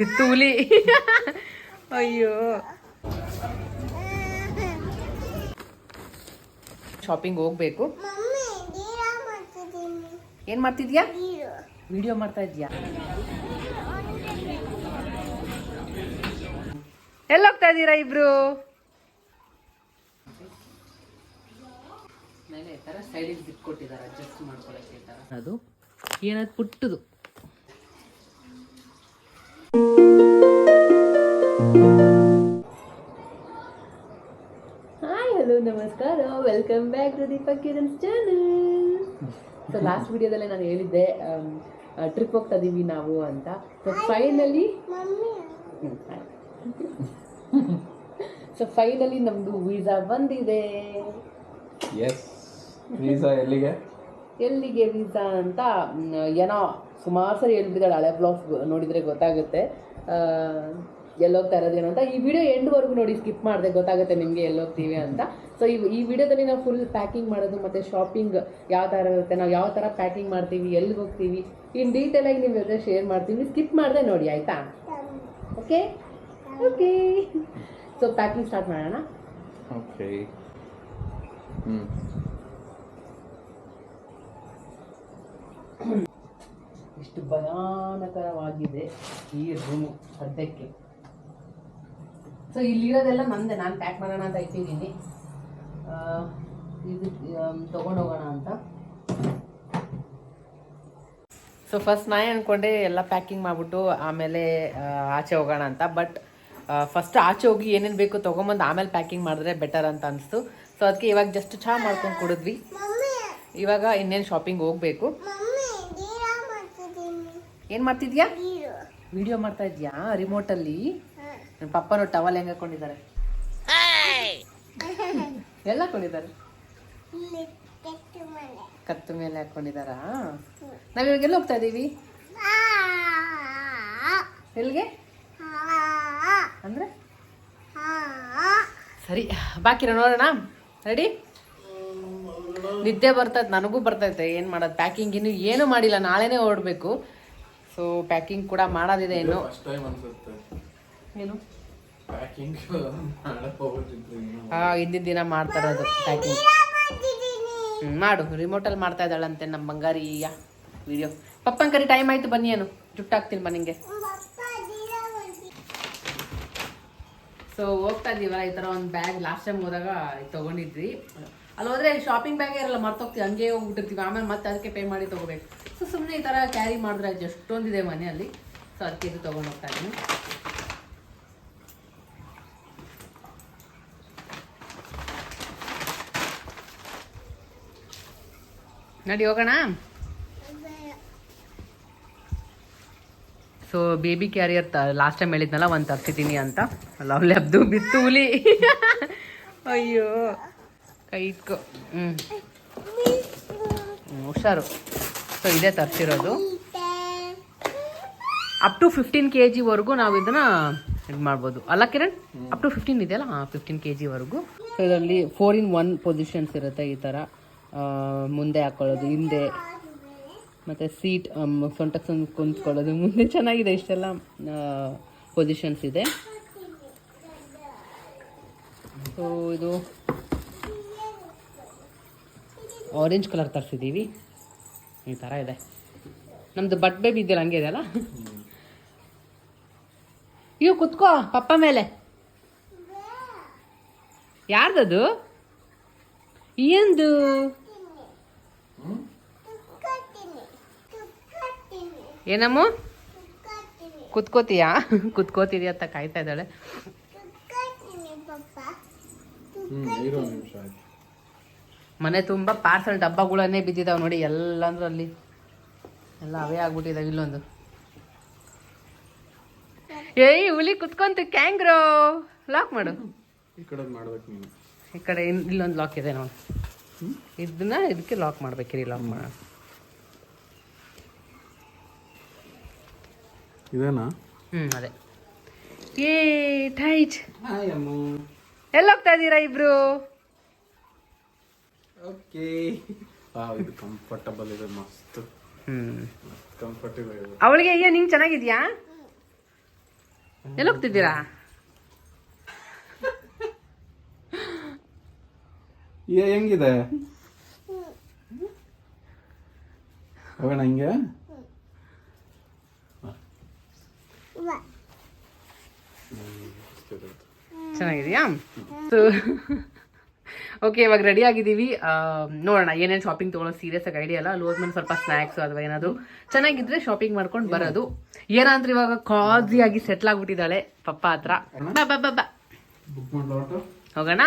ಇತ್ತು ಹುಲಿ. ಅಯ್ಯೋ, ಶಾಪಿಂಗ್ ಹೋಗ್ಬೇಕು. ಏನ್ ಮಾಡ್ತಿದ್ಯಾ? ವಿಡಿಯೋ ಮಾಡ್ತಾ ಇದ್ಯಾ? ಎಲ್ಲೋಗ್ತಾ ಇದ್ದೀರಾ ಇಬ್ರು? ಮೇಲೆ ಈ ತರ ಸೈಡಿಗೆ ಬಿಟ್ಕೊಟ್ಟಿದ್ದಾರೆ ಅಡ್ಜಸ್ಟ್ ಮಾಡ್ಕೊಳಕ್ಕೆ. ಈ ತರ ಅದು ಏನದು ಪುಟ್ಟದು. ಹಾಯ್, ಹಲೋ, ನಮಸ್ಕಾರ, welcome back to Deepak Kiran's channel. So last ವಿಡಿಯೋದಲ್ಲೇ ನಾನು ಹೇಳಿದ್ದೆ ಟ್ರಿಪ್ ಹೋಗ್ತಾ ಇದೀವಿ ನಾವು ಅಂತ. ಸೊ ಫೈನಲಿ ನಮ್ದು ವೀಸಾ ಬಂದಿದೆ. ವೀಸಾ ಎಲ್ಲಿಗೆ ವೀಸಾ ಅಂತ ಏನೋ ಸುಮಾರು ಸರಿ ಹೇಳ್ಬಿಟ್ಟಿದ್ದಾಳೆ. ಹಳೆ ಬ್ಲಾಗ್ಸ್ ನೋಡಿದರೆ ಗೊತ್ತಾಗುತ್ತೆ ಎಲ್ಲೋಗ್ತಾ ಇರೋದೇನು ಅಂತ. ಈ ವಿಡಿಯೋ ಎಂಡ್ವರೆಗೂ ನೋಡಿ, ಸ್ಕಿಪ್ ಮಾಡಿದೆ, ಗೊತ್ತಾಗುತ್ತೆ ನಿಮಗೆ ಎಲ್ಲೋಗ್ತೀವಿ ಅಂತ. ಸೊ ಈ ವಿಡಿಯೋದಲ್ಲಿ ನಾವು ಫುಲ್ ಪ್ಯಾಕಿಂಗ್ ಮಾಡೋದು ಮತ್ತು ಶಾಪಿಂಗ್ ಯಾವ ಥರ ಇರುತ್ತೆ, ನಾವು ಯಾವ ಥರ ಪ್ಯಾಕಿಂಗ್ ಮಾಡ್ತೀವಿ, ಎಲ್ಲಿಗೆ ಹೋಗ್ತೀವಿ, ಇನ್ ಡೀಟೇಲಾಗಿ ನಿಮ್ಮ ಜೊತೆ ಶೇರ್ ಮಾಡ್ತೀವಿ. ಸ್ಕಿಪ್ ಮಾಡಿದೆ ನೋಡಿ, ಆಯಿತಾ? Okay okay. So packing start ಮಾಡೋಣ. ಓಕೆ. ಇಷ್ಟು ಭಯಾನಕರವಾಗಿದೆ ಈ ರೂಮು ಸದ್ಯಕ್ಕೆ. ಸೊ ಇಲ್ಲಿರೋದೆಲ್ಲ ನಂದೆ, ನಾನು ಪ್ಯಾಕ್ ಮಾಡೋಣ ಅಂತ ಇಟ್ಟಿದ್ದೀನಿ. ಇದು ತೊಗೊಂಡೋಗೋಣ ಅಂತ. ಸೊ ಫಸ್ಟ್ ನಾನು ಅಂದ್ಕೊಂಡೆ ಎಲ್ಲ ಪ್ಯಾಕಿಂಗ್ ಮಾಡಿಬಿಟ್ಟು ಆಮೇಲೆ ಆಚೆ ಹೋಗೋಣ ಅಂತ. ಬಟ್ ಫಸ್ಟ್ ಆಚೆ ಹೋಗಿ ಏನೇನು ಬೇಕು ತೊಗೊಂಬಂದು ಆಮೇಲೆ ಪ್ಯಾಕಿಂಗ್ ಮಾಡಿದ್ರೆ ಬೆಟರ್ ಅಂತ ಅನಿಸ್ತು. ಸೊ ಅದಕ್ಕೆ ಇವಾಗ ಜಸ್ಟ್ ಚಹಾ ಮಾಡ್ಕೊಂಡು ಕುಡಿದ್ವಿ. ಇವಾಗ ಇನ್ನೇನು ಶಾಪಿಂಗ್ ಹೋಗಬೇಕು. ಏನು ಮಾಡ್ತಿದ್ಯಾ? ವಿಡಿಯೋ ಮಾಡ್ತಾ ಇದ್ಯಾ ರಿಮೋಟಲ್ಲಿ? ನನ್ನ ಪಪ್ಪನೂ ಟವಲ್ ಹೆಂಗೆ ಹಾಕೊಂಡಿದ್ದಾರೆ, ಎಲ್ಲ ಹಾಕೊಂಡಿದ್ದಾರೆ, ಕತ್ತು ಮೇಲೆ ಹಾಕೊಂಡಿದ್ದಾರಾ? ನಾವಿವಾಗ ಎಲ್ಲಿ ಹೋಗ್ತಾ ಇದ್ದೀವಿ? ಎಲ್ಲಿಗೆ ಅಂದರೆ ಸರಿ, ಬಾಕಿರ ನೋಡೋಣ. ರೆಡಿ? ನಿದ್ದೆ ಬರ್ತೈತೆ, ನನಗೂ ಬರ್ತೈತೆ. ಏನು ಮಾಡೋದು, ಪ್ಯಾಕಿಂಗ್ ಇನ್ನೂ ಏನೂ ಮಾಡಿಲ್ಲ, ನಾಳೆನೇ ಹೊರಡಬೇಕು. ಸೊ ಪ್ಯಾಕಿಂಗ್ ಕೂಡ ಮಾಡೋದಿದೆ ಇನ್ನು. ಏನು ಹಿಂದಿನ ದಿನ ಮಾಡ್ತಾ ಇರೋದು ಪ್ಯಾಕಿಂಗ್. ಮಾಡು, ರಿಮೋಟಲ್ಲಿ ಮಾಡ್ತಾ ಇದ್ದಾಳಂತೆ ನಮ್ಮ ಬಂಗಾರಿಯ ವಿಡಿಯೋ. ಪಪ್ಪನ ಕರಿ, ಟೈಮ್ ಆಯ್ತು ಬನ್ನಿ, ಏನು ಜುಟ್ಟಾಗ್ತೀನಿ ಬಾ ನಿಂಗೆ. ಸೊ ಹೋಗ್ತಾ ಇದೀವಲ್ಲ, ಈ ಥರ ಒಂದು ಬ್ಯಾಗ್ ಲಾಸ್ಟ್ ಟೈಮ್ ಹೋದಾಗ ತೊಗೊಂಡಿದ್ವಿ. ಅಲ್ಲಿ ಹೋದ್ರೆ ಶಾಪಿಂಗ್ ಬ್ಯಾಗೇ ಇರಲ್ಲ, ಮರ್ತೋಗ್ತೀವಿ, ಹಂಗೆ ಹೋಗ್ಬಿಟ್ಟಿರ್ತೀವಿ. ಆಮೇಲೆ ಮತ್ತೆ ಅದಕ್ಕೆ ಪೇ ಮಾಡಿ ತೊಗೋಬೇಕು. ಸೊ ಸುಮ್ಮನೆ ಈ ಥರ ಕ್ಯಾರಿ ಮಾಡಿದ್ರೆ ಎಷ್ಟೊಂದಿದೆ ಮನೆಯಲ್ಲಿ. ಸೊ ಅದಕ್ಕೆ ಇದು ತೊಗೊಂಡು ಹೋಗ್ತಾ ಇದ್ದೀನಿ. ನಡಿ ಹೋಗೋಣ. So baby carrier last time ಹೇಳಿದ್ನಲ್ಲ, ಒಂದು ತರ್ಸಿದ್ದೀನಿ ಅಂತ. ಲವ್ಲಿ ಹಬ್ದು ಬಿತ್ತು ಹುಲಿ. ಅಯ್ಯೋ, ಕೈ ಇಟ್ಕೊ. ಹುಷಾರು. ಸೊ ಇದೇ ತರಿಸಿರೋದು. ಅಪ್ ಟು 15 kg ನಾವು ಇದನ್ನ ಇದು ಮಾಡ್ಬೋದು ಅಲ್ಲ ಕಿರಣ್? ಅಪ್ ಟು 15 ಇದೆಯಲ್ಲ, 15 kg. ಸೊ ಇದರಲ್ಲಿ 4-in-1 ಪೊಸಿಷನ್ಸ್ ಇರುತ್ತೆ. ಈ ಥರ ಮುಂದೆ ಹಾಕೊಳ್ಳೋದು, ಹಿಂದೆ, ಮತ್ತು ಸೀಟ್ ಸೊಂಟಕ್ಕೆ ಕುಂತ್ಕೊಳ್ಳೋದು, ಮುಂದೆ. ಚೆನ್ನಾಗಿದೆ, ಇಷ್ಟೆಲ್ಲ ಪೊಸಿಷನ್ಸ್ ಇದೆ. ಸೊ ಇದು ಆರೆಂಜ್ ಕಲರ್ ತರಿಸಿದ್ದೀವಿ. ಈ ಥರ ಇದೆ. ನಮ್ಮದು ಬಟ್ ಬೇಬಿ ಇದೆಯಲ್ಲ, ಹಂಗೆ ಇದೆಯಲ್ಲ. ಇವು ಕುತ್ಕೋ ಪಪ್ಪ ಮೇಲೆ. ಯಾರ್ದದು? ಏನು ಏನಮ್ಮ? ಕುತ್ಕೋತೀಯಾ? ಕುತ್ಕೋತೀರಿ ಅಂತ ಕಾಯ್ತಾ ಇದ್ದಾಳೆ. ಮನೆ ತುಂಬ ಪಾರ್ಸಲ್ ಡಬ್ಬಗಳನ್ನೇ ಬಿದ್ದಿದ್ದಾವೆ ನೋಡಿ, ಎಲ್ಲ ಅಂದ್ರೆ ಅಲ್ಲಿ ಎಲ್ಲ ಅವೇ ಆಗ್ಬಿಟ್ಟಿದ್ದಾವೆ. ಇಲ್ಲೊಂದು ಏಯ್ ಹುಲಿ ಕುತ್ಕೊಂತು, ಕ್ಯಾಂಗ್ರೋ. ಲಾಕ್ ಮಾಡು. ಈ ಕಡೆ ಇಲ್ಲೊಂದು ಲಾಕ್ ಇದೆ ನೋಡಿ, ಇದನ್ನ ಇದಕ್ಕೆ ಲಾಕ್ ಮಾಡ್ಬೇಕಿರಿ. ಲಾಕ್ ಮಾಡ ಇದೇನಾ? ಅದೇ. ಏ ಟೈಟ್. ಎಲ್ಲೋಗ್ತಾ ಇದ್ದೀರಾ ಇಬ್ರು? ಓಕೆ. ಇದು ಕಂಫರ್ಟಬಲ್ ಇದೆ, ಮಸ್ತ್ ಕಂಫರ್ಟಬಲ್ ಇದೆ. ಅವಳಿಗೆ ಅಯ್ಯೋ ನಿಂಗೆ ಚೆನ್ನಾಗಿದ್ಯಾ? ಎಲ್ಲಿ ಹೋಗ್ತಿದ್ದೀರಾ? ಹೆಂಗಿದೆ ಹೋಗೋಣ ಹಿಂಗೆ. ಚೆನ್ನಾಗಿದೆಯಾ? ಓಕೆ, ಇವಾಗ ರೆಡಿ ಆಗಿದ್ದೀವಿ. ನೋಡೋಣ ಏನೇನು ಶಾಪಿಂಗ್ ತೊಗೊಳ್ಳೋದು ಸೀರಿಯಸ್ ಆಗಿ ಐಡಿಯಾ ಅಲ್ಲ. ಅಲ್ಲಿ ಹೋದ್ಮೇಲೆ ಸ್ವಲ್ಪ ಸ್ನ್ಯಾಕ್ಸ್ ಅಥವಾ ಏನಾದರೂ ಚೆನ್ನಾಗಿದ್ರೆ ಶಾಪಿಂಗ್ ಮಾಡ್ಕೊಂಡು ಬರೋದು. ಏನಂದ್ರೆ ಇವಾಗ ಕಾಜಿ ಆಗಿ ಸೆಟ್ಲ್ ಆಗ್ಬಿಟ್ಟಿದ್ದಾಳೆ ಪಪ್ಪ ಹತ್ರ. ಬಾ ಬಾ ಬಾ ಬಾ ಹೋಗೋಣ.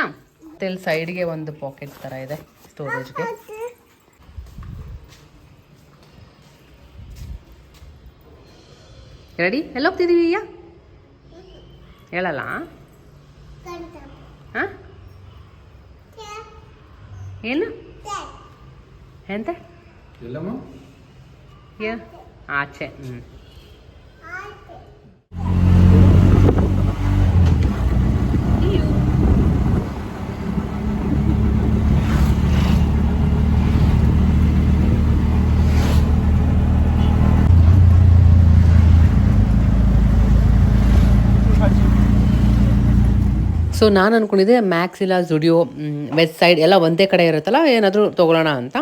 ಮತ್ತೆ ಇಲ್ಲಿ ಸೈಡ್ಗೆ ಒಂದು ಪಾಕೆಟ್ ಥರ ಇದೆ ಸ್ಟೋರೇಜ್ಗೆ. ರೆಡಿ? ಎಲ್ಲ ಹೋಗ್ತಿದ್ದೀವಿ ಈಗ? ಹೇಳಲ್ಲ? ಹಾಂ ಏನು ಎಂತ ಎಲ್ಲಮ್ಮ ಆಚೆ? ಸೊ ನಾನು ಅಂದ್ಕೊಂಡಿದ್ದೆ ಮ್ಯಾಕ್ಸ್ ಇಲ್ಲ ಜುಡಿಯೋ ವೆಸ್ಟ್ ಸೈಡ್ ಎಲ್ಲ ಒಂದೇ ಕಡೆ ಇರುತ್ತಲ್ಲ, ಏನಾದರೂ ತೊಗೊಳ್ಳೋಣ ಅಂತ.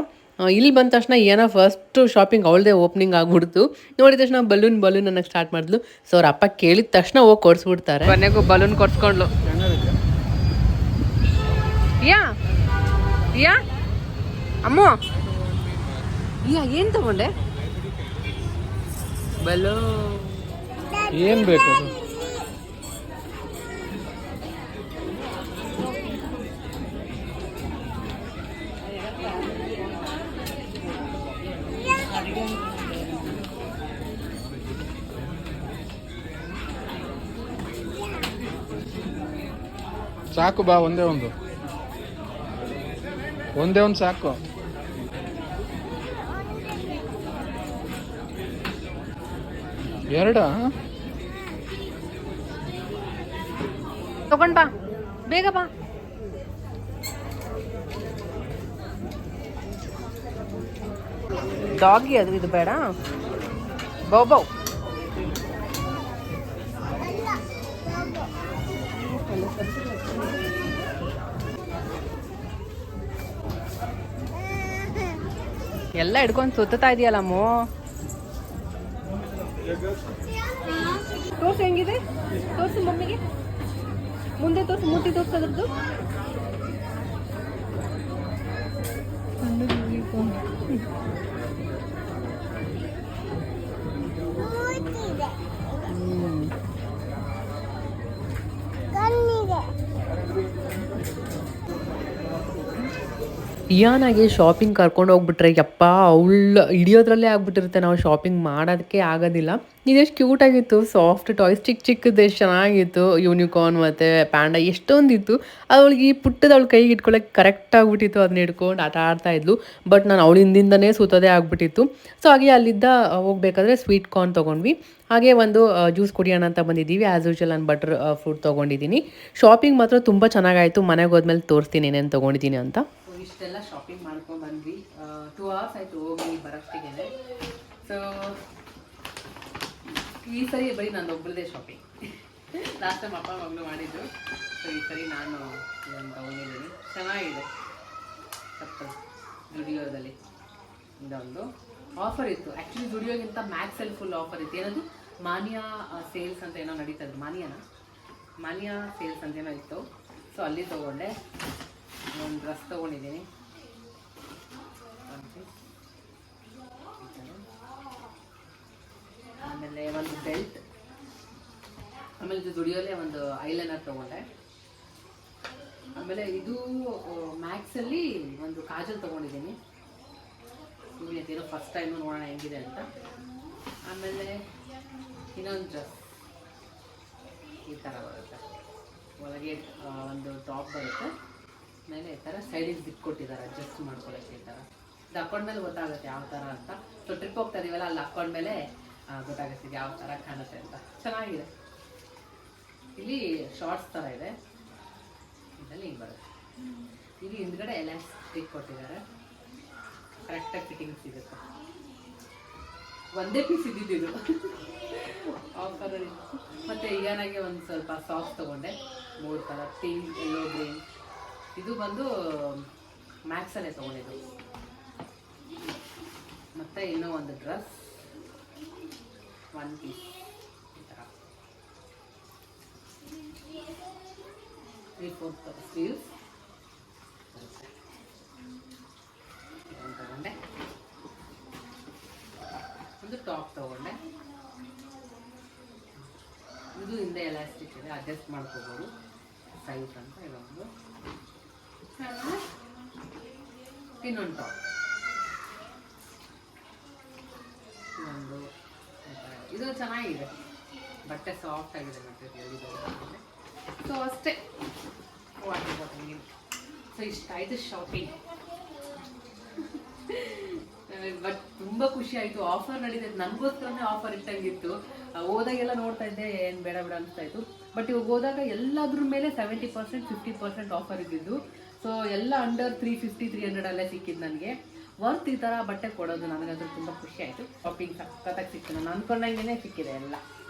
ಇಲ್ಲಿ ಬಂದ ತಕ್ಷಣ ಏನೋ ಫಸ್ಟು ಶಾಪಿಂಗ್ ಅವಳದೇ ಓಪನಿಂಗ್ ಆಗ್ಬಿಡ್ತು. ನೋಡಿದ ತಕ್ಷಣ ಬಲೂನ್ ಅನ್ನೋಕ್ಕೆ ಸ್ಟಾರ್ಟ್ ಮಾಡಿದ್ಲು. ಸೊ ಅವ್ರ ಅಪ್ಪ ಕೇಳಿದ ತಕ್ಷಣ ಹೋಗಿ ಕೊಡಿಸ್ಬಿಡ್ತಾರೆ. ಕೊನೆಗೂ ಬಲೂನ್ ಕೊಡ್ಸ್ಕೊಂಡ್ಲು. ಯಾ ಅಮ್ಮ ಏನು ತಗೊಂಡೆ? ಬಲೂನ್ ಏನು ಬೇಕು? ಸಾಕು ಬಾ, ಒಂದೇ ಒಂದು ಸಾಕು. ಎರಡ ತಗೊಂಡ್ ಬಾ, ಬೇಗ ಬಾ. ಡಾಗಿ ಅದು, ಇದು ಬೇಡ. ಬೌ ಬೌ ಎಲ್ಲ ಹಿಡ್ಕೊಂಡು ಸುತ್ತಾ ಇದೆಯಲ್ಲಮ್ಮೋ. ತೋರ್ಸು ಹೆಂಗಿದೆ, ತೋರ್ಸು ಮಮ್ಮಿಗೆ. ಮುಂದೆ ತೋರ್ಸು, ಮೂತಿ ತೋರ್ಸೋದ್ರದ್ದು. ಇಯಾನಾಗೆ ಶಾಪಿಂಗ್ ಕರ್ಕೊಂಡು ಹೋಗ್ಬಿಟ್ರೆ ಯಪ್ಪ ಅವಳು ಹಿಡಿಯೋದ್ರಲ್ಲೇ ಆಗ್ಬಿಟ್ಟಿರುತ್ತೆ. ನಾವು ಶಾಪಿಂಗ್ ಮಾಡೋದಕ್ಕೆ ಆಗೋದಿಲ್ಲ. ಇದೆಷ್ಟು ಕ್ಯೂಟಾಗಿತ್ತು, ಸಾಫ್ಟ್ ಟಾಯ್ಸ್ ಚಿಕ್ಕ ಚಿಕ್ಕದು ಎಷ್ಟು ಚೆನ್ನಾಗಿತ್ತು. ಯೂನಿಕಾರ್ನ್ ಮತ್ತು ಪ್ಯಾಂಡಾ ಎಷ್ಟೊಂದಿತ್ತು. ಅವಳಿಗೆ ಈ ಪುಟ್ಟದ ಅವಳು ಕೈಗೆ ಇಟ್ಕೊಳ್ಳೋಕೆ ಕರೆಕ್ಟ್ ಆಗಿಬಿಟ್ಟಿತ್ತು. ಅದನ್ನ ಹಿಡ್ಕೊಂಡು ಆಟ ಆಡ್ತಾ ಇದ್ಲು. ಬಟ್ ನಾನು ಅವಳ ಹಿಂದಿಂದನೇ ಸುತ್ತೋದೇ ಆಗಿಬಿಟ್ಟಿತ್ತು. ಸೊ ಹಾಗೆ ಅಲ್ಲಿದ್ದ ಹೋಗ್ಬೇಕಾದ್ರೆ ಸ್ವೀಟ್ ಕಾರ್ನ್ ತೊಗೊಂಡ್ವಿ. ಹಾಗೆ ಒಂದು ಜ್ಯೂಸ್ ಕುಡಿಯೋಣ ಅಂತ ಬಂದಿದ್ದೀವಿ. ಆ್ಯಸ್ ಯೂಶುವಲ್ ನಾನು ಬಟರ್ ಫ್ರೂಟ್ ತೊಗೊಂಡಿದ್ದೀನಿ. ಶಾಪಿಂಗ್ ಮಾತ್ರ ತುಂಬ ಚೆನ್ನಾಗಾಯಿತು. ಮನೆಗೆ ಹೋದ್ಮೇಲೆ ತೋರಿಸ್ತೀನಿ ಏನೇನು ತೊಗೊಂಡಿದ್ದೀನಿ ಅಂತ. ಇಷ್ಟೆಲ್ಲ ಶಾಪಿಂಗ್ ಮಾಡ್ಕೊಂಡು ಬಂದ್ವಿ. 2 hours ಆಯಿತು ಹೋಗಿ ಬರೋಷ್ಟಿಗೆ. ಸೊ ಈ ಸರಿ ಬರೀ ನಾನು ಒಬ್ಬರದೇ ಶಾಪಿಂಗ್. ಲಾಸ್ಟ್ ಟೈಮ್ ಅಪ್ಪ ಮಗಳು ಮಾಡಿದ್ದು. ಸೊ ಈ ಸರಿ ನಾನು ಇದನ್ನು ತೊಗೊಂಡಿದ್ದೀನಿ. ಚೆನ್ನಾಗಿದೆ. ಚಪ್ಪಲ್ ಜುಡಿಯೋದಲ್ಲಿ ಇದೊಂದು ಆಫರ್ ಇತ್ತು. ಆ್ಯಕ್ಚುಲಿ ಜುಡಿಯೋಗಿಂತ ಮ್ಯಾಕ್ಸಲ್ಲಿ ಫುಲ್ ಆಫರ್ ಇತ್ತು. ಏನದು ಮಾನಿಯಾ ಸೇಲ್ಸ್ ಅಂತ ಏನೋ ನಡೀತದೆ. ಮಾನಿಯಾ ಸೇಲ್ಸ್ ಅಂತೇನೋ ಇತ್ತು. ಸೊ ಅಲ್ಲಿ ತೊಗೊಂಡೆ. ಒಂದು ಡ್ರೆಸ್ ತೊಗೊಂಡಿದ್ದೀನಿ. ಆಮೇಲೆ ಒಂದು ಬೆಲ್ಟ್. ಆಮೇಲೆ ಇದು ದುಡಿಯೋಲೆ ಒಂದು ಐಲೈನರ್ ತೊಗೊಂಡೆ. ಆಮೇಲೆ ಇದು ಮ್ಯಾಕ್ಸಲ್ಲಿ ಒಂದು ಕಾಜಲ್ ತೊಗೊಂಡಿದ್ದೀನಿ. ಏನೋ ಫಸ್ಟ್ ಟೈಮು ನೋಡೋಣ ಹೆಂಗಿದೆ ಅಂತ. ಆಮೇಲೆ ಇನ್ನೊಂದು ಡ್ರೆಸ್ ಈ ಥರ ಬರುತ್ತೆ. ಒಳಗೆ ಒಂದು ಟಾಪ್ ಬರುತ್ತೆ. ಮೇಲೆ ಈ ಥರ ಸೈಡಿಗೆ ಜಿಪ್ ಕೊಟ್ಟಿದ್ದಾರೆ ಅಡ್ಜಸ್ಟ್ ಮಾಡ್ಕೊಳ್ಳೋಕ್ಕೆ. ಈ ಥರ ಇದು ಹಾಕೊಂಡ್ಮೇಲೆ ಗೊತ್ತಾಗುತ್ತೆ ಯಾವ ಥರ ಅಂತ. ಸೊ ಟ್ರಿಪ್ ಹೋಗ್ತಾ ಇದೀವಲ್ಲ, ಅಲ್ಲಿ ಹಾಕೊಂಡ್ಮೇಲೆ ಗೊತ್ತಾಗುತ್ತೆ ಯಾವ ಥರ ಕಾಣುತ್ತೆ ಅಂತ. ಚೆನ್ನಾಗಿದೆ. ಇಲ್ಲಿ ಶಾರ್ಟ್ಸ್ ಥರ ಇದೆ. ಇದರಲ್ಲಿ ಹಿಂಗೆ ಬರುತ್ತೆ. ಇಲ್ಲಿ ಹಿಂದ್ಗಡೆ ಎಲಾಸ್ಟಿಕ್ ಕೊಟ್ಟಿದ್ದಾರೆ. ಕರೆಕ್ಟಾಗಿ ಫಿಟ್ಟಿಂಗ್ ಸಿಗುತ್ತೆ. ಒಂದೇ ಪೀಸ್ ಇದ್ದಿದ್ದು ಆಫರಲ್ಲಿ. ಮತ್ತು ಈಗನಾಗೆ ಒಂದು ಸ್ವಲ್ಪ ಸಾಕ್ಸ್ ತೊಗೊಂಡೆ 3 ಕಲರ್, ಪಿಂಕ್, ಯೆಲ್ಲೋ, ಗ್ರೀನ್. ಇದು ಬಂದು ಮ್ಯಾಕ್ಸಲ್ಲೇ ತೊಗೊಂಡಿದ್ದು. ಮತ್ತು ಇನ್ನೂ ಒಂದು ಡ್ರೆಸ್, 1 ಪೀಸ್ ಈ ಥರ 3/4 ಸ್ಲೀವ್ಸ್ ತಗೊಂಡೆ. ಒಂದು ಟಾಪ್ ತಗೊಂಡೆ. ಇದು ಹಿಂದೆ ಎಲಾಸ್ಟಿಕ್ ಇದೆ, ಅಡ್ಜಸ್ಟ್ ಮಾಡ್ಕೋಬೋದು ಸೈಜ್ ಅಂತ. ಇದೊಂದು ಇನ್ನೊಂದು ಟಾಪ್, ಇದೊಂದು ಇದು ಚೆನ್ನಾಗಿದೆ, ಬಟ್ಟೆ ಸಾಫ್ಟ್ ಆಗಿದೆ ಮೆಟೀರಿಯಲ್ ಇದು. ಸೊ ಅಷ್ಟೇ, ವಾಟರ್ ಬಾಟಲ್ ನೀರು. ಸೊ ಇಷ್ಟಾಯಿತು ಶಾಪಿಂಗ್. ಬಟ್ ತುಂಬ ಖುಷಿ ಆಯಿತು. ಆಫರ್ ನಡೀತೈತೆ, ನನಗೋಸ್ಕರನೇ ಆಫರ್ ಇಟ್ಟಂಗಿತ್ತು. ಹೋದಾಗೆಲ್ಲ ನೋಡ್ತಾ ಇದ್ದೆ ಏನು ಬೇಡ ಬೇಡ ಅನಿಸ್ತಾ ಇತ್ತು. ಬಟ್ ಇವಾಗ ಹೋದಾಗ ಎಲ್ಲದ್ರ ಮೇಲೆ 70% 50% ಆಫರ್ ಇದ್ದಿದ್ದು. ಸೊ ಎಲ್ಲ ಅಂಡರ್ 350-300 ಅಲ್ಲೇ ಸಿಕ್ಕಿದ್ದು ನನಗೆ. ವರ್ತ್ ಈ ಥರ ಬಟ್ಟೆ ಕೊಡೋದು ನನಗಂತೂ ತುಂಬ ಖುಷಿ ಆಯಿತು. ಶಾಪಿಂಗ್ ಸಖತ್ತಾಗಿ ಸಿಕ್ತು, ನಾನು ಅಂದ್ಕೊಂಡಂಗೆ ಸಿಕ್ಕಿದೆ ಎಲ್ಲ.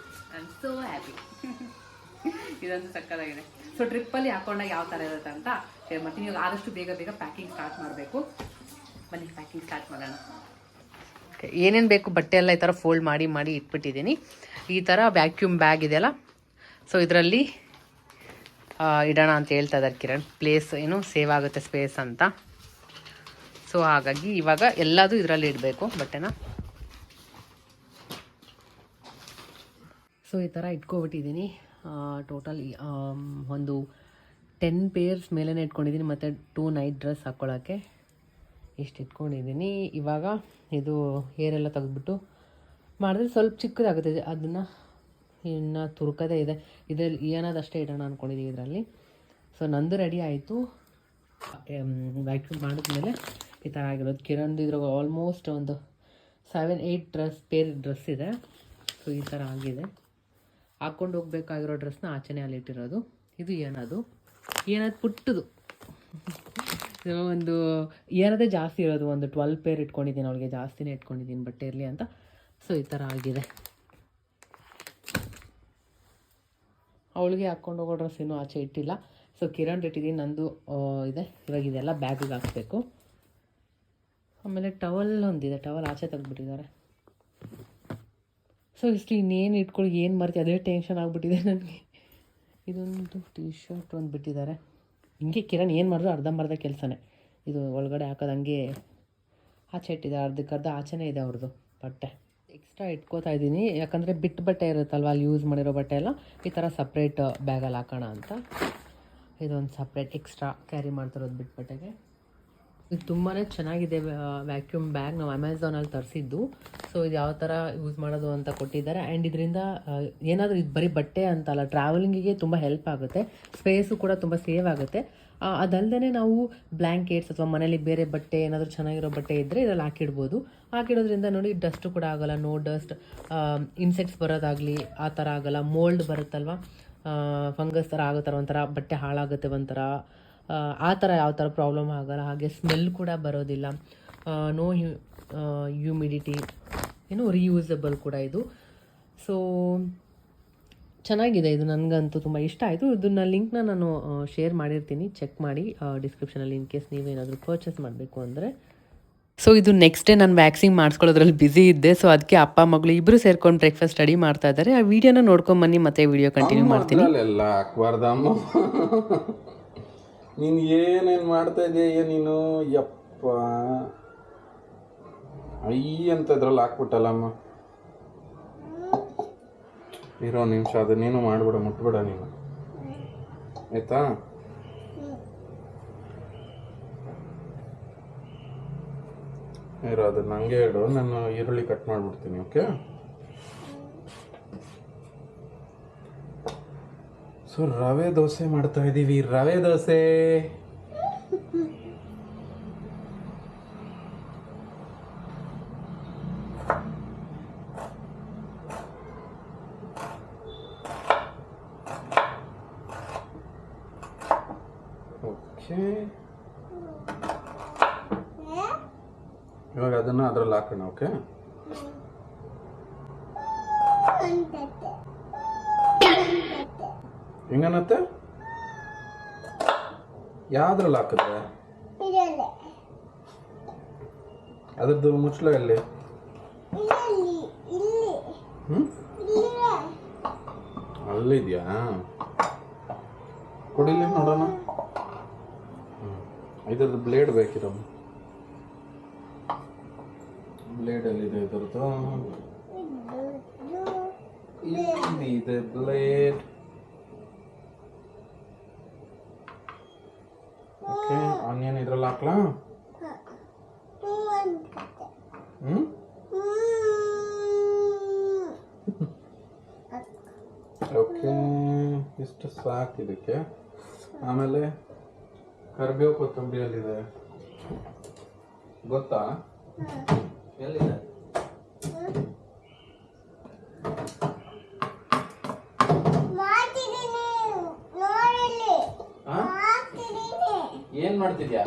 I am so happy. ಇದಂತೂ ಸಕ್ಕತ್ತಾಗಿದೆ. ಸೊ ಟ್ರಿಪ್ಪಲ್ಲಿ ಹಾಕೊಂಡಾಗ ಯಾವ ಥರ ಇರುತ್ತೆ ಅಂತ ಶೇರ್ ಮಾಡ್ತೀನಿ. ಇವಾಗ ಆದಷ್ಟು ಬೇಗ ಬೇಗ ಪ್ಯಾಕಿಂಗ್ ಸ್ಟಾರ್ಟ್ ಮಾಡಬೇಕು. ಬನ್ನಿ ಪ್ಯಾಕಿಂಗ್ ಸ್ಟಾರ್ಟ್ ಮಾಡೋಣ. ಏನೇನು ಬೇಕು ಬಟ್ಟೆ ಎಲ್ಲ ಈ ಥರ ಫೋಲ್ಡ್ ಮಾಡಿ ಮಾಡಿ ಇಟ್ಬಿಟ್ಟಿದ್ದೀನಿ. ಈ ಥರ ವ್ಯಾಕ್ಯೂಮ್ ಬ್ಯಾಗ್ ಇದೆಯಲ್ಲ, ಸೊ ಇದರಲ್ಲಿ ಇಡೋಣ ಅಂತ ಹೇಳ್ತಾ ಇದ್ದಾರೆ ಕಿರಣ್. ಪ್ಲೇಸ್ ಏನು ಸೇವ್ ಆಗುತ್ತೆ ಸ್ಪೇಸ್ ಅಂತ. ಸೊ ಹಾಗಾಗಿ ಇವಾಗ ಎಲ್ಲದೂ ಇದರಲ್ಲಿ ಇಡಬೇಕು ಬಟ್ಟೆನ. ಸೊ ಈ ಥರ ಇಟ್ಕೊಬಿಟ್ಟಿದ್ದೀನಿ. ಟೋಟಲ್ ಒಂದು 10 ಪೇರ್ಸ್ ಮೇಲೇ ಇಟ್ಕೊಂಡಿದ್ದೀನಿ, ಮತ್ತು 2 ನೈಟ್ ಡ್ರೆಸ್ ಹಾಕ್ಕೊಳ್ಳೋಕ್ಕೆ ಇಷ್ಟು ಇಟ್ಕೊಂಡಿದ್ದೀನಿ. ಇವಾಗ ಇದು ಹೇರೆಲ್ಲ ತೆಗೆದ್ಬಿಟ್ಟು ಮಾಡಿದ್ರೆ ಸ್ವಲ್ಪ ಚಿಕ್ಕದಾಗುತ್ತೆ, ಅದನ್ನು ಇನ್ನು ತುರ್ಕೋದೇ ಇದೆ. ಇದರಲ್ಲಿ ಏನಾದಷ್ಟೇ ಇಡೋಣ ಅಂದ್ಕೊಂಡಿದ್ದೀವಿ ಇದರಲ್ಲಿ. ಸೊ ನಂದು ರೆಡಿ ಆಯಿತು. ವ್ಯಾಕ್ಯೂಮ್ ಮಾಡಿದ್ಮೇಲೆ ಈ ಥರ ಆಗಿರೋದು. ಕಿರಣ್ ಇದ್ರಾಗ ಆಲ್ಮೋಸ್ಟ್ ಒಂದು 7-8 ಪೇರ್ ಡ್ರೆಸ್ ಇದೆ. ಸೊ ಈ ಥರ ಆಗಿದೆ. ಹಾಕ್ಕೊಂಡು ಹೋಗ್ಬೇಕಾಗಿರೋ ಡ್ರೆಸ್ನ ಆಚೆನೇ ಅಲ್ಲಿಟ್ಟಿರೋದು. ಇದು ಏನದು ಪುಟ್ಟದು ಒಂದು ಏನದೇ ಜಾಸ್ತಿ ಇರೋದು, ಒಂದು 12 ಪೇರ್ ಇಟ್ಕೊಂಡಿದ್ದೀನಿ. ಅವಳಿಗೆ ಜಾಸ್ತಿನೇ ಇಟ್ಕೊಂಡಿದ್ದೀನಿ ಬಟ್ಟೆ ಇರಲಿ ಅಂತ. ಸೊ ಈ ಥರ ಆಗಿದೆ. ಅವಳಿಗೆ ಹಾಕ್ಕೊಂಡು ಹೋಗೋ ಡ್ರೆಸ್ ಇನ್ನೂ ಆಚೆ ಇಟ್ಟಿಲ್ಲ. ಸೊ ಕಿರಣ್ ಇಟ್ಟಿದ್ದೀನಿ, ನಂದು ಇದೆ. ಇವಾಗ ಇದೆಲ್ಲ ಬ್ಯಾಗಿಗೆ ಹಾಕಬೇಕು. ಆಮೇಲೆ ಟವಲ್ ಒಂದಿದೆ, ಟವಲ್ ಆಚೆ ತೆಗೆದ್ಬಿಟ್ಟಿದ್ದಾರೆ. ಸೊ ಇಷ್ಟು ಇನ್ನೇನು ಇಟ್ಕೊಳ್ಳಿ, ಏನು ಮಾಡ್ತೀವಿ ಅದೇ ಟೆನ್ಷನ್ ಆಗಿಬಿಟ್ಟಿದೆ ನನಗೆ. ಇದೊಂದು ಟೀ ಶರ್ಟ್ ಒಂದು ಬಿಟ್ಟಿದ್ದಾರೆ. ಹಿಂಗೆ ಕಿರಣ್ ಏನು ಮಾಡಿದ್ರು ಅರ್ಧಂಬರ್ಧ ಕೆಲಸನೇ. ಇದು ಒಳಗಡೆ ಹಾಕೋದು ಹಂಗೆ ಆಚೆ ಇಟ್ಟಿದೆ, ಅರ್ಧಕ್ಕರ್ಧ ಆಚೆನೇ ಇದೆ ಅವ್ರದ್ದು ಬಟ್ಟೆ. ಎಕ್ಸ್ಟ್ರಾ ಇಟ್ಕೋತಾ ಇದ್ದೀನಿ, ಯಾಕಂದರೆ ಬಿಟ್ಟು ಬಟ್ಟೆ ಇರುತ್ತಲ್ವ, ಅಲ್ಲಿ ಯೂಸ್ ಮಾಡಿರೋ ಬಟ್ಟೆ ಎಲ್ಲ ಈ ಥರ ಸಪ್ರೇಟ್ ಬ್ಯಾಗಲ್ಲಿ ಹಾಕೋಣ ಅಂತ. ಇದೊಂದು ಸಪ್ರೇಟ್ ಎಕ್ಸ್ಟ್ರಾ ಕ್ಯಾರಿ ಮಾಡ್ತಿರೋದು ಬಿಟ್ಟು ಬಟ್ಟೆಗೆ. ಇದು ತುಂಬಾ ಚೆನ್ನಾಗಿದೆ ವ್ಯಾಕ್ಯೂಮ್ ಬ್ಯಾಗ್. ನಾವು ಅಮೆಝಾನಲ್ಲಿ ತರಿಸಿದ್ದು. ಸೊ ಇದು ಯಾವ ಥರ ಯೂಸ್ ಮಾಡೋದು ಅಂತ ಕೊಟ್ಟಿದ್ದಾರೆ. ಆ್ಯಂಡ್ ಇದರಿಂದ ಏನಾದರೂ ಇದು ಬರೀ ಬಟ್ಟೆ ಅಂತಲ್ಲ, ಟ್ರಾವೆಲಿಂಗಿಗೆ ತುಂಬ ಹೆಲ್ಪ್ ಆಗುತ್ತೆ. ಸ್ಪೇಸು ಕೂಡ ತುಂಬ ಸೇವ್ ಆಗುತ್ತೆ. ಅದಲ್ಲದೆ ನಾವು ಬ್ಲ್ಯಾಂಕೆಟ್ಸ್ ಅಥವಾ ಮನೇಲಿ ಬೇರೆ ಬಟ್ಟೆ ಏನಾದರೂ ಚೆನ್ನಾಗಿರೋ ಬಟ್ಟೆ ಇದ್ದರೆ ಇದರಲ್ಲಿ ಹಾಕಿಡ್ಬೋದು. ಹಾಕಿಡೋದ್ರಿಂದ ನೋಡಿ ಡಸ್ಟು ಕೂಡ ಆಗೋಲ್ಲ, ನೋ ಡಸ್ಟ್. ಇನ್ಸೆಕ್ಟ್ಸ್ ಬರೋದಾಗಲಿ ಆ ಥರ ಆಗೋಲ್ಲ. ಮೋಲ್ಡ್ ಬರುತ್ತಲ್ವ, ಫಂಗಸ್ ಥರ ಆಗೋ ಥರ ಒಂಥರ ಬಟ್ಟೆ ಹಾಳಾಗುತ್ತೆ ಒಂಥರ, ಆ ಥರ ಯಾವ ಥರ ಪ್ರಾಬ್ಲಮ್ ಆಗೋಲ್ಲ. ಹಾಗೆ ಸ್ಮೆಲ್ ಕೂಡ ಬರೋದಿಲ್ಲ. ನೋ ಹ್ಯೂಮಿಡಿಟಿ, ಏನು ರೀಯೂಸಬಲ್ ಕೂಡ ಇದು. ಸೊ ಚೆನ್ನಾಗಿದೆ ಇದು, ನನಗಂತೂ ತುಂಬ ಇಷ್ಟ ಆಯಿತು. ಇದನ್ನ ಲಿಂಕ್ನ ನಾನು ಶೇರ್ ಮಾಡಿರ್ತೀನಿ, ಚೆಕ್ ಮಾಡಿ ಡಿಸ್ಕ್ರಿಪ್ಷನಲ್ಲಿ ಇನ್ ಕೇಸ್ ನೀವೇನಾದರೂ ಪರ್ಚೇಸ್ ಮಾಡಬೇಕು ಅಂದರೆ. ಸೊ ಇದು ನೆಕ್ಸ್ಟ್ ಡೇ ನಾನು ವ್ಯಾಕ್ಸಿಂಗ್ ಮಾಡಿಸ್ಕೊಳ್ಳೋದ್ರಲ್ಲಿ ಬ್ಯುಸಿ ಇದ್ದೆ. ಸೊ ಅದಕ್ಕೆ ಅಪ್ಪ ಮಗಳು ಇಬ್ಬರು ಸೇರ್ಕೊಂಡು ಬ್ರೇಕ್ಫಾಸ್ಟ್ ರೆಡಿ ಮಾಡ್ತಾ ಇದ್ದಾರೆ. ಆ ವಿಡಿಯೋನ ನೋಡ್ಕೊಂಬನ್ನಿ, ಮತ್ತೆ ವಿಡಿಯೋ ಕಂಟಿನ್ಯೂ ಮಾಡ್ತೀನಿ. ಎಲ್ಲ ಹಾಕ್ಬಾರ್ದಮ್ಮ, ನೀನು ಏನೇನು ಮಾಡ್ತಾ ಇದೆಯಾ ನೀನು? ಯಪ್ಪ ಅಂತ ಇದ್ರಲ್ಲಿ ಹಾಕ್ಬಿಟ್ಟಲ್ಲಮ್ಮ. ಇರೋ ನಿಮಿಷ, ಅದು ನೀನು ಮಾಡ್ಬಿಡ, ಮುಟ್ಬಿಡ ನೀನು, ಆಯ್ತಾ? ಇರೋ, ಅದು ನನಗೆ ಹೇಳು, ನಾನು ಈರುಳ್ಳಿ ಕಟ್ ಮಾಡಿಬಿಡ್ತೀನಿ. ಓಕೆ. ಸೊ ರವೆ ದೋಸೆ ಮಾಡ್ತಾ ಇದ್ದೀವಿ, ರವೆ ದೋಸೆ. ಓಕೆ, ಇವಾಗ ಅದನ್ನು ಅದರಲ್ಲಿ ಹಾಕೋಣ. ಓಕೆ, ಹೆಂಗನತ್ತೆ ಯಾವ್ದ್ರಲ್ಲಿ ಹಾಕಿದ್ರೆ ಅದ್ರದ್ದು ಮುಚ್ಚಳ ಎಲ್ಲಿ ಅಲ್ಲಿದ್ಯಾ ಕೊಡಿಲಿ ನೋಡೋಣ ಇದ್ರದ್ದು ಬ್ಲೇಡ್ ಬೇಕಿರಮ್ಮ ಬ್ಲೇಡ್ ಎಲ್ಲಿದೆ ಇದ್ರದ್ದು ಇದೆ ಬ್ಲೇಡ್ ಓಕೆ ಆನಿಯನ್ ಇದ್ರಲ್ಲಿ ಹಾಕ್ಲಾ ಓಕೆ ಇಷ್ಟು ಸಾಕು ಇದಕ್ಕೆ ಆಮೇಲೆ ಕರಿಬೇವು ಕೊತ್ತಂಬರಿ ಎಲ್ಲಿದೆ ಗೊತ್ತಾ ಎಲ್ಲಿದೆ ಏನ್ ಮಾಡ್ತಿದ್ಯಾ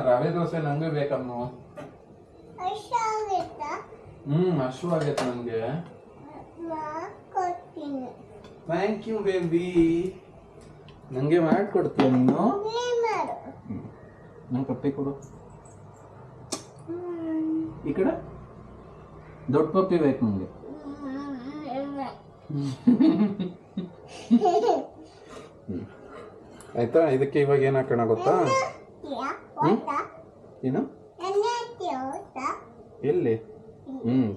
ರವೆ ದೋಸೆ ನಂಗೆ ಬೇಕಮ್ಮ ಹಸುವಾಗೈತೆ ನಂಗೆ ಥ್ಯಾಂಕ್ ಯು ಬೇಬಿ ನಂಗೆ ಮಾಡ್ಕೊಡ್ತೀಯ ನೀನು ನಂಗೆ ಪಪ್ಪಿ ಕೊಡು ಈ ಕಡೆ ದೊಡ್ಡ ಪಪ್ಪಿ ಬೇಕು ನಂಗೆ ಆಯ್ತಾ ಇದಕ್ಕೆ ಇವಾಗ ಏನ್ ಹಾಕೋಣ ಗೊತ್ತಾ ಏನು ಎಲ್ಲಿ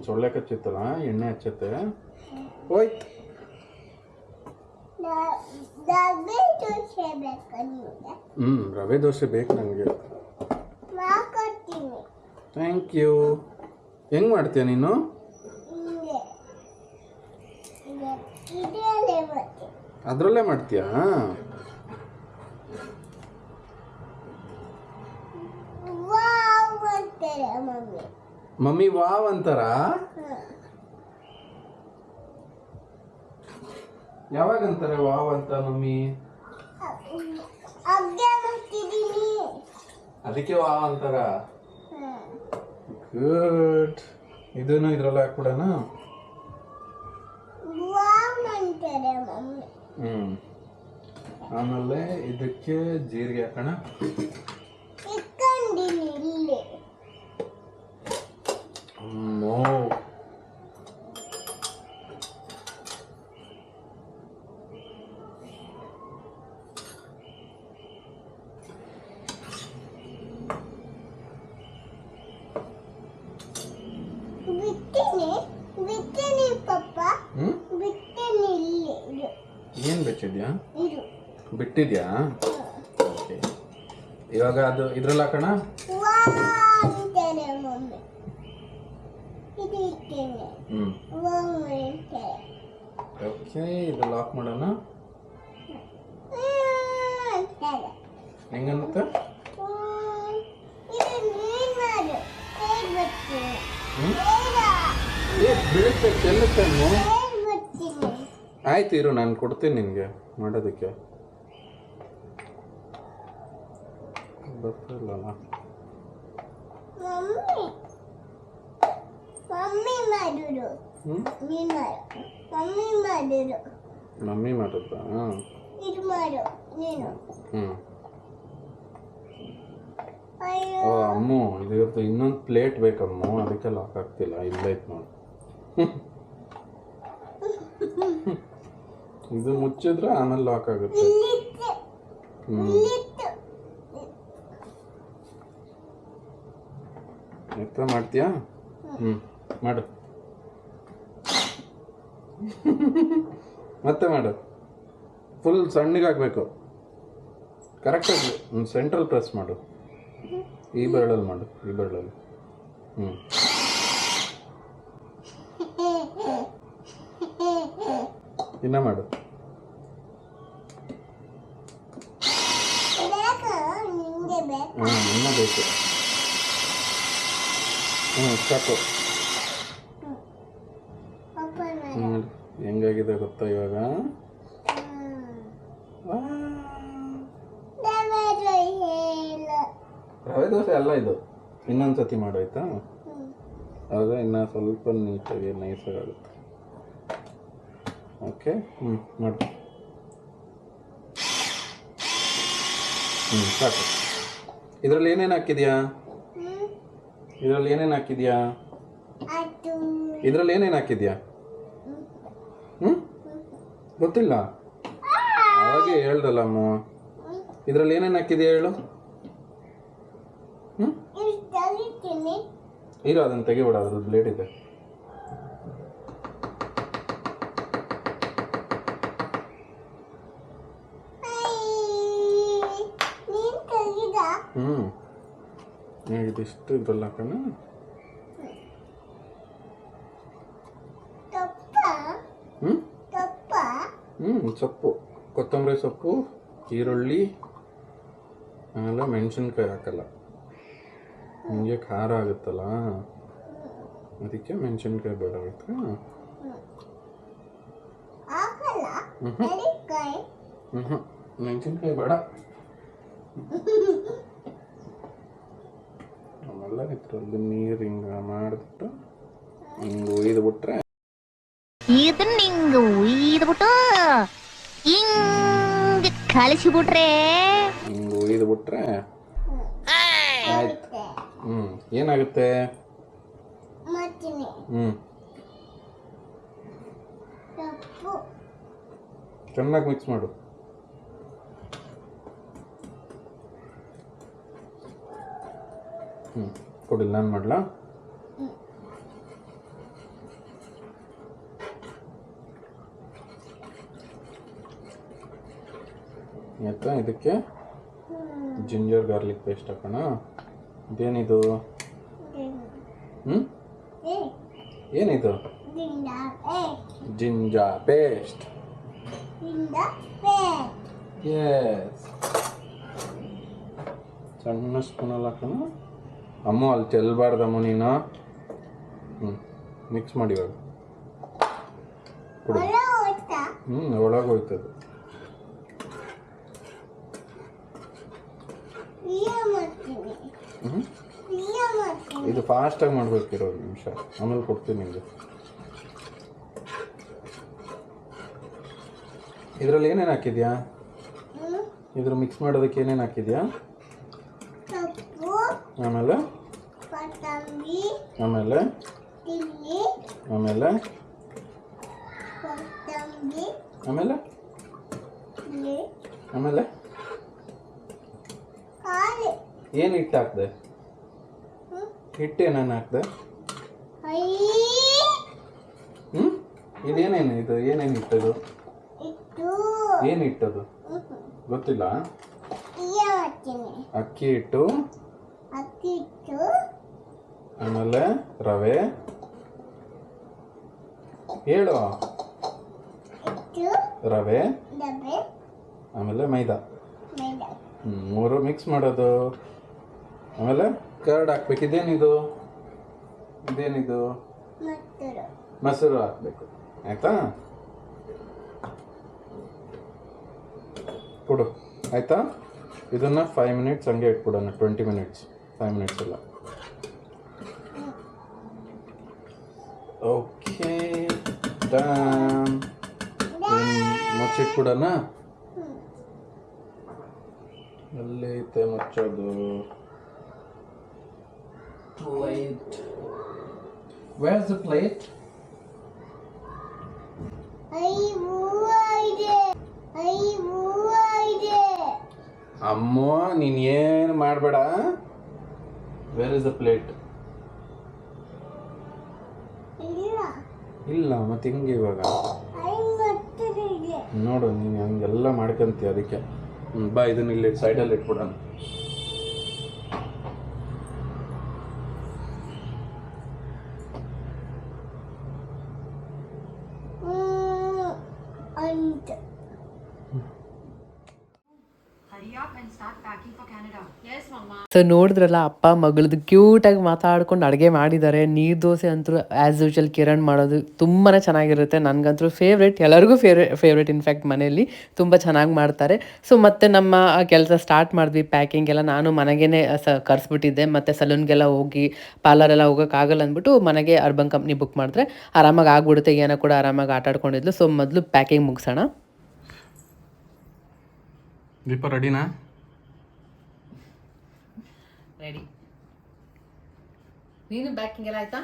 ಸೊಳ್ಳೆ ಕಚ್ಚಿತ್ತಲ್ಲ ಎಣ್ಣೆ ಹಚ್ಚತ್ತೆ ಹೋಯ್ತು ರವೆ ದೋಸೆ ಬೇಕು ನನಗೆ ಥ್ಯಾಂಕ್ ಯು ಹೆಂಗ್ ಮಾಡ್ತೀಯ ನೀನು ಅದರಲ್ಲೇ ಮಾಡ್ತೀಯಾ ಮಮ್ಮಿ ವಾವ್ ಅಂತಾರ ಯಾವಾಗ ಅಂತಾರೆ ವಾವ್ ಅಂತ ಮಮ್ಮಿ ಅದಕ್ಕೆ ವಾವ್ ಅಂತಾರ ಗುಡ್ ಇದನ್ನು ಇದ್ರಲ್ಲಿ ಹಾಕ್ಬಿಡೋಣ ಆಮೇಲೆ ಇದಕ್ಕೆ ಜೀರಿಗೆ ಹಾಕೋಣ ಅಮ್ಮೋ ಏನ್ ಬಿಟ್ಟಿದ್ಯಾ ಬಿಟ್ಟಿದ್ಯಾ ಓಕೆ ಇವಾಗ ಅದು ಇದ್ರಲ್ಲಿ ಹಾಕೋಣ ಓಕೆ ಇದು ಲಾಕ್ ಮಾಡೋಣ ಹೆಂಗನ್ನುತ್ತೆ ಬೀಳುತ್ತೆ ಚೆಲ್ಲುತ್ತೆ ಆಯ್ತು ಇರು ನಾನು ಕೊಡ್ತೀನಿ ನಿನಗೆ ಮಾಡೋದಕ್ಕೆ ಬರ್ತಿಲ್ಲಲ್ಲ ಮಮ್ಮಿ ಮಾಡುತ್ತಾ ಓ ಅಮ್ಮು ಇದ್ರದ್ದು ಇನ್ನೊಂದು ಪ್ಲೇಟ್ ಬೇಕಮ್ಮು ಅದಕ್ಕೆ ಲಾಕ್ ಆಗ್ತಿಲ್ಲ ಇಲ್ಲೈತೆ ನೋಡಿ ಇದು ಮುಚ್ಚಿದ್ರೆ ಆಮೇಲೆ ಲಾಕ್ ಆಗುತ್ತೆ ಎತ್ತ ಮಾಡ್ತೀಯಾ ಮಾಡು ಮತ್ತೆ ಮಾಡು ಫುಲ್ ಸಣ್ಣಗಾಗಬೇಕು ಕರೆಕ್ಟಾಗಿ ಸೆಂಟ್ರಲ್ ಪ್ರೆಸ್ ಮಾಡು ಈ ಬೆರಳಲ್ಲಿ ಮಾಡು ಈ ಬೆರಳಲ್ಲಿ ಇನ್ನ ಮಾಡು ಇನ್ನ ಬೇಕು ಸಾಕು ಹೆಂಗಾಗಿದೆ ಗೊತ್ತಾ ಇವಾಗ ರವೆ ದೋಸೆ ಅಲ್ಲ ಇದು. ಇನ್ನೊಂದು ಸತಿ ಮಾಡು ಆಯಿತಾ? ಆಗ ಇನ್ನು ಸ್ವಲ್ಪ ನೀಟಾಗಿ ನೈಸಾಗಿ ಆಗುತ್ತೆ. ಓಕೆ, ಮಾಡು. ಸಾಕು. ಇದರಲ್ಲಿ ಏನೇನು ಹಾಕಿದ್ಯಾ? ಇದರಲ್ಲಿ ಏನೇನು ಹಾಕಿದ್ಯಾ? ಇದರಲ್ಲಿ ಏನೇನು ಹಾಕಿದ್ಯಾ? ಗೊತ್ತಿಲ್ಲ? ಹಾಗೆ ಹೇಳ್ದಲ್ಲ ಅಮ್ಮ. ಇದರಲ್ಲಿ ಏನೇನು ಹಾಕಿದ್ಯಾ ಹೇಳು? ಇರೋ ಅದನ್ನು ತೆಗಿಬೇಡ, ಅದ್ರದ್ದು ಬ್ಲೇಡ್ ಇದೆ. ಇದಿಷ್ಟು ಇದ್ರಲ್ಲಿ ಹಾಕೋಣ. ಸೊಪ್ಪು, ಕೊತ್ತಂಬರಿ ಸೊಪ್ಪು, ಈರುಳ್ಳಿ, ಆಮೇಲೆ ಮೆಣಸಿನ್ಕಾಯಿ ಹಾಕಲ್ಲ. ನಿಮಗೆ ಖಾರ ಆಗುತ್ತಲ್ಲ, ಅದಕ್ಕೆ ಮೆಣಸಿನ್ಕಾಯಿ ಬೇಡ ಆಗುತ್ತೆ. ಮೆಣಸಿನ್ಕಾಯಿ ಬೇಡ. ಆಮೇಲೆ ಇದ್ರಲ್ಲಿ ನೀರು ಹಿಂಗೆ ಮಾಡಿಬಿಟ್ಟು ಹಿಂಗೆ ಒಯ್ದುಬಿಟ್ರೆ, ಇದನ್ನ ಹಿಂಗ ಉಯ್ದ್ಬಿಟ್ಟು ಹಿಂಗ ಕಳಿಸಿಬಿಟ್ರೆ ಹಿಂಗೆ ಒಯ್ದುಬಿಟ್ರೆ ಆಯ್ತು. ಏನಾಗುತ್ತೆ? ಚೆನ್ನಾಗಿ ಮಿಕ್ಸ್ ಮಾಡು. ಕೊಡಿಲ್ಲ, ನಾನು ಮಾಡಲಾ? ಆಯ್ತಾ? ಇದಕ್ಕೆ ಜಿಂಜರ್ ಗಾರ್ಲಿಕ್ ಪೇಸ್ಟ್ ಹಾಕೋಣ. ಇದೇನಿದು? ಏನಿದು? Ginger paste. ಎಸ್, ಸಣ್ಣ ಸ್ಪೂನಲ್ಲಿ ಹಾಕೋಣ. ಅಮ್ಮ ಅಲ್ಲಿ ಚೆಲ್ಲಬಾರ್ದಮ್ಮ ನೀನು. ಮಿಕ್ಸ್ ಮಾಡಿ ಇವಾಗ ಕೊಡಿ. ಒಳಗೆ ಹೋಯ್ತದು. ಇದು ಫಾಸ್ಟಾಗಿ ಮಾಡ್ಬೇಕಿರೋ ನಿಮಿಷ, ಆಮೇಲೆ ಕೊಡ್ತೀನಿ ನಿಮಗೆ. ಇದರಲ್ಲಿ ಏನೇನು ಹಾಕಿದ್ಯಾ? ಇದ್ರ ಮಿಕ್ಸ್ ಮಾಡೋದಕ್ಕೆ ಏನೇನು ಹಾಕಿದ್ಯಾ? ಆಮೇಲೆ ಆಮೇಲೆ ಆಮೇಲೆ ಆಮೇಲೆ ಆಮೇಲೆ ಏನು ಹಿಟ್ಟು ಹಾಕ್ದೆ? ಹಿಟ್ಟೇನೇನು ಹಾಕ್ದೆ? ಇದೇನೇನು ಇದು? ಏನೇನು ಹಿಟ್ಟದು? ಏನು ಹಿಟ್ಟದು ಗೊತ್ತಿಲ್ಲ? ಅಕ್ಕಿ ಹಿಟ್ಟು, ಆಮೇಲೆ ರವೆ, ಹೇಳು. ರವೆ, ಆಮೇಲೆ ಮೈದಾ, ಮೂರು ಮಿಕ್ಸ್ ಮಾಡೋದು. ಆಮೇಲೆ ಕರ್ಡ್ ಹಾಕ್ಬೇಕು. ಇದೇನಿದು? ಇದೇನಿದು? ಮೊಸರು ಹಾಕ್ಬೇಕು. ಆಯ್ತಾ? ಕೊಡು. ಆಯ್ತಾ? ಇದನ್ನು 5 ಮಿನಿಟ್ಸ್ ಹಂಗೆ ಇಟ್ಬಿಡೋಣ. 20 ಮಿನಿಟ್ಸ್, 5 ಮಿನಿಟ್ಸ್ ಎಲ್ಲ. Okay, done. ಮುಚ್ಚಿಟ್ಬಿಡೋಣ. ಎಲ್ಲೈತೆ ಮುಚ್ಚೋದು? Plate. Where's the plate? ಅಮ್ಮ ನೀನು ಏನು ಮಾಡಬೇಡ. Where is the plate? ಇಲ್ಲ ಮತ್ತೆ ಹಿಂಗೆ ಇವಾಗ ನೋಡು, ನೀನು ಹಂಗೆಲ್ಲ ಮಾಡ್ಕೊಂತೀಯ. ಅದಕ್ಕೆ ಬಾ, ಇದನ್ನ ಇಲ್ಲಿ ಸೈಡಲ್ಲಿ ಇಟ್ಬಿಡೋಣ. ಸೊ ನೋಡಿದ್ರಲ್ಲ ಅಪ್ಪ ಮಗಳದ್ದು ಕ್ಯೂಟಾಗಿ ಮಾತಾಡ್ಕೊಂಡು ಅಡುಗೆ ಮಾಡಿದ್ದಾರೆ. ನೀರು ದೋಸೆ ಅಂತೂ ಆ್ಯಸ್ ಯೂಶಲ್ ಕಿರಣ್ ಮಾಡೋದು ತುಂಬಾ ಚೆನ್ನಾಗಿರುತ್ತೆ. ನನಗಂತೂ ಫೇವ್ರೇಟ್, ಎಲ್ಲರಿಗೂ ಫೇವ್ರೇಟ್ ಇನ್ಫ್ಯಾಕ್ಟ್ ಮನೆಯಲ್ಲಿ ತುಂಬ ಚೆನ್ನಾಗಿ ಮಾಡ್ತಾರೆ. ಸೊ ಮತ್ತು ನಮ್ಮ ಕೆಲಸ ಸ್ಟಾರ್ಟ್ ಮಾಡಿದ್ವಿ, ಪ್ಯಾಕಿಂಗ್ ಎಲ್ಲ. ನಾನು ಮನೆಗೇ ಕರೆಸ್ಬಿಟ್ಟಿದ್ದೆ, ಮತ್ತು ಸಲೂನ್ಗೆಲ್ಲ ಹೋಗಿ ಪಾರ್ಲರೆಲ್ಲ ಹೋಗೋಕ್ಕಾಗಲ್ಲ ಅಂದ್ಬಿಟ್ಟು ಮನೆಗೆ ಅರ್ಬನ್ ಕಂಪ್ನಿ ಬುಕ್ ಮಾಡಿದ್ರೆ ಆರಾಮಾಗಿ ಆಗ್ಬಿಡುತ್ತೆ. ಏನೋ ಕೂಡ ಆರಾಮಾಗಿ ಆಟ ಆಡ್ಕೊಂಡಿದ್ಲು. ಸೊ ಮೊದಲು ಪ್ಯಾಕಿಂಗ್ ಮುಗಿಸೋಣ. ದೀಪ ರೆಡಿನಾ? ರೆಡಿ. ನೀನು ಪ್ಯಾಕಿಂಗ್ ಎಲ್ಲ ಆಯ್ತಾ?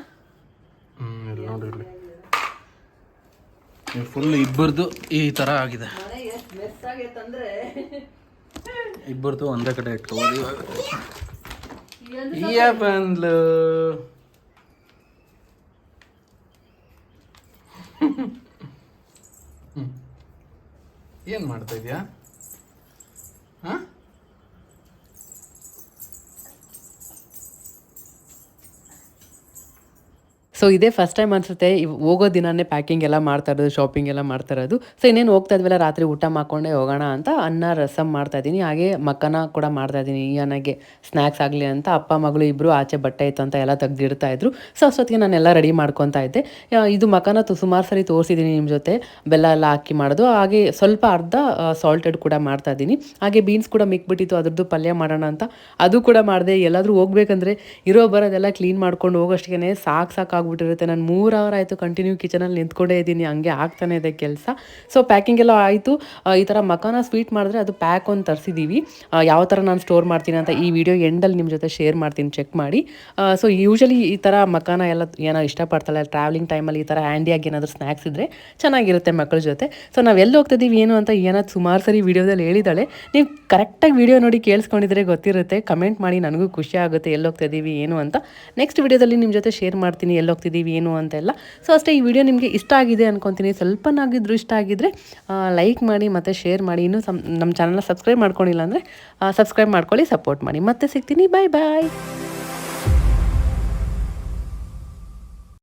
ಇಲ್ಲಿ ನೋಡಿ, ಇಲ್ಲಿ ಫುಲ್ ಇಬ್ಬರದು ಈ ಥರ ಆಗಿದೆ. ಇಬ್ಬರದು ಒಂದೇ ಕಡೆ ಇಟ್ಕೋಬೋದು. ಇವಾಗ ಬಂದ್ಲು. ಏನು ಮಾಡ್ತಾ ಇದೆಯಾ? ಹಾಂ, ಸೊ ಇದೇ ಫಸ್ಟ್ ಟೈಮ್ ಅನಿಸುತ್ತೆ ಹೋಗೋ ದಿನನೇ ಪ್ಯಾಕಿಂಗ್ ಎಲ್ಲ ಮಾಡ್ತಾ ಇರೋದು, ಶಾಪಿಂಗ್ ಎಲ್ಲ ಮಾಡ್ತಾ ಇರೋದು. ಸೊ ಇನ್ನೇನು ಹೋಗ್ತಾ ಇದ್ವಲ್ಲ, ರಾತ್ರಿ ಊಟ ಮಾಡ್ಕೊಂಡೆ ಹೋಗೋಣ ಅಂತ ಅನ್ನ ರಸಮ್ ಮಾಡ್ತಾಯಿದ್ದೀನಿ. ಹಾಗೆ ಮಕ್ಕನ ಕೂಡ ಮಾಡ್ತಾಯಿದ್ದೀನಿ ನನಗೆ ಸ್ನ್ಯಾಕ್ಸ್ ಆಗಲಿ ಅಂತ. ಅಪ್ಪ ಮಗಳು ಇಬ್ಬರು ಆಚೆ ಬಟ್ಟೆ ಇತ್ತು ಅಂತ ಎಲ್ಲ ತೆಗ್ದಿಡ್ತಾ ಇದ್ರು. ಸೊ ಅಷ್ಟೊತ್ತಿಗೆ ನಾನೆಲ್ಲ ರೆಡಿ ಮಾಡ್ಕೊತಾ ಇದ್ದೆ. ಇದು ಮಕ್ಕನ ಸುಮಾರು ಸರಿ ತೋರಿಸಿದ್ದೀನಿ ನಿಮ್ಮ ಜೊತೆ, ಬೆಲ್ಲ ಎಲ್ಲ ಹಾಕಿ ಮಾಡೋದು. ಹಾಗೆ ಸ್ವಲ್ಪ ಅರ್ಧ ಸಾಲ್ಟೆಡ್ ಕೂಡ ಮಾಡ್ತಾಯಿದ್ದೀನಿ. ಹಾಗೆ ಬೀನ್ಸ್ ಕೂಡ ಮಿಕ್ಬಿಟ್ಟಿತ್ತು, ಅದ್ರದ್ದು ಪಲ್ಯ ಮಾಡೋಣ ಅಂತ ಅದು ಕೂಡ ಮಾಡಿದೆ. ಎಲ್ಲಾದರೂ ಹೋಗ್ಬೇಕಂದ್ರೆ ಇರೋ ಬರೋದೆಲ್ಲ ಕ್ಲೀನ್ ಮಾಡ್ಕೊಂಡು ಹೋಗೋಷ್ಟಿಗೆ ಸಾಕಾಗ್ಬಿಟ್ಟಿರುತ್ತೆ. ನಾನು 3 ಅವರ್ ಆಯಿತು ಕಂಟಿನ್ಯೂ ಕಿಚನಲ್ಲಿ ನಿಂತ್ಕೊಂಡೇ ಇದ್ದೀನಿ, ಹಂಗೆ ಆಗ್ತಾನೆ ಇದೆ ಕೆಲಸ. ಸೊ ಪ್ಯಾಕಿಂಗ್ ಎಲ್ಲ ಆಯಿತು. ಈ ಥರ ಮಕಾನ ಸ್ವೀಟ್ ಮಾಡಿದ್ರೆ ಅದು ಪ್ಯಾಕ್ ಒಂದು ತರಿಸಿದ್ದೀವಿ. ಯಾವ ಥರ ನಾನು ಸ್ಟೋರ್ ಮಾಡ್ತೀನಿ ಅಂತ ಈ ವಿಡಿಯೋ ಎಂಡಲ್ಲಿ ನಿಮ್ಮ ಜೊತೆ ಶೇರ್ ಮಾಡ್ತೀನಿ, ಚೆಕ್ ಮಾಡಿ. ಸೊ ಯೂಶಲಿ ಈ ಥರ ಮಕಾನ ಎಲ್ಲ ಏನೋ ಇಷ್ಟಪಡ್ತಾಳೆ, ಟ್ರಾವೆಲಿಂಗ್ ಟೈಮಲ್ಲಿ ಈ ಥರ ಹ್ಯಾಂಡಿಯಾಗಿ ಏನಾದರೂ ಸ್ನ್ಯಾಕ್ಸ್ ಇದ್ದರೆ ಚೆನ್ನಾಗಿರುತ್ತೆ ಮಕ್ಕಳ ಜೊತೆ. ಸೊ ನಾವು ಎಲ್ಲಿ ಹೋಗ್ತಿದ್ದೀವಿ ಏನು ಅಂತ ಏನಾದ್ರು ಸುಮಾರು ಸರಿ ವೀಡಿಯೋದಲ್ಲಿ ಹೇಳಿದ್ದಾಳೆ. ನೀವು ಕರೆಕ್ಟಾಗಿ ವೀಡಿಯೋ ನೋಡಿ ಕೇಳಿಸ್ಕೊಂಡಿದ್ರೆ ಗೊತ್ತಿರುತ್ತೆ. ಕಮೆಂಟ್ ಮಾಡಿ, ನನಗೂ ಖುಷಿ ಆಗುತ್ತೆ ಎಲ್ಲಿ ಹೋಗ್ತಿದ್ದೀವಿ ಏನು ಅಂತ. ನೆಕ್ಸ್ಟ್ ವೀಡಿಯೋದಲ್ಲಿ ನಿಮ್ಮ ಜೊತೆ ಶೇರ್ ಮಾಡ್ತೀನಿ ಎಲ್ಲಿ ಹೋಗ್ತಿದ್ದೀವಿ ಏನು ಅಂತೆಲ್ಲ. ಸೊ ಅಷ್ಟೇ, ಈ ವಿಡಿಯೋ ನಿಮಗೆ ಇಷ್ಟ ಆಗಿದೆ ಅನ್ಕೊತೀನಿ. ಸ್ವಲ್ಪನಾಗಿದ್ರು ಇಷ್ಟ ಆಗಿದ್ದರೆ ಲೈಕ್ ಮಾಡಿ ಮತ್ತು ಶೇರ್ ಮಾಡಿ. ಇನ್ನೂ ನಮ್ಮ ಚಾನಲ್ನ ಸಬ್ಸ್ಕ್ರೈಬ್ ಮಾಡ್ಕೊಂಡಿಲ್ಲ ಅಂದರೆ ಸಬ್ಸ್ಕ್ರೈಬ್ ಮಾಡ್ಕೊಳ್ಳಿ, ಸಪೋರ್ಟ್ ಮಾಡಿ. ಮತ್ತೆ ಸಿಗ್ತೀನಿ, ಬಾಯ್ ಬಾಯ್.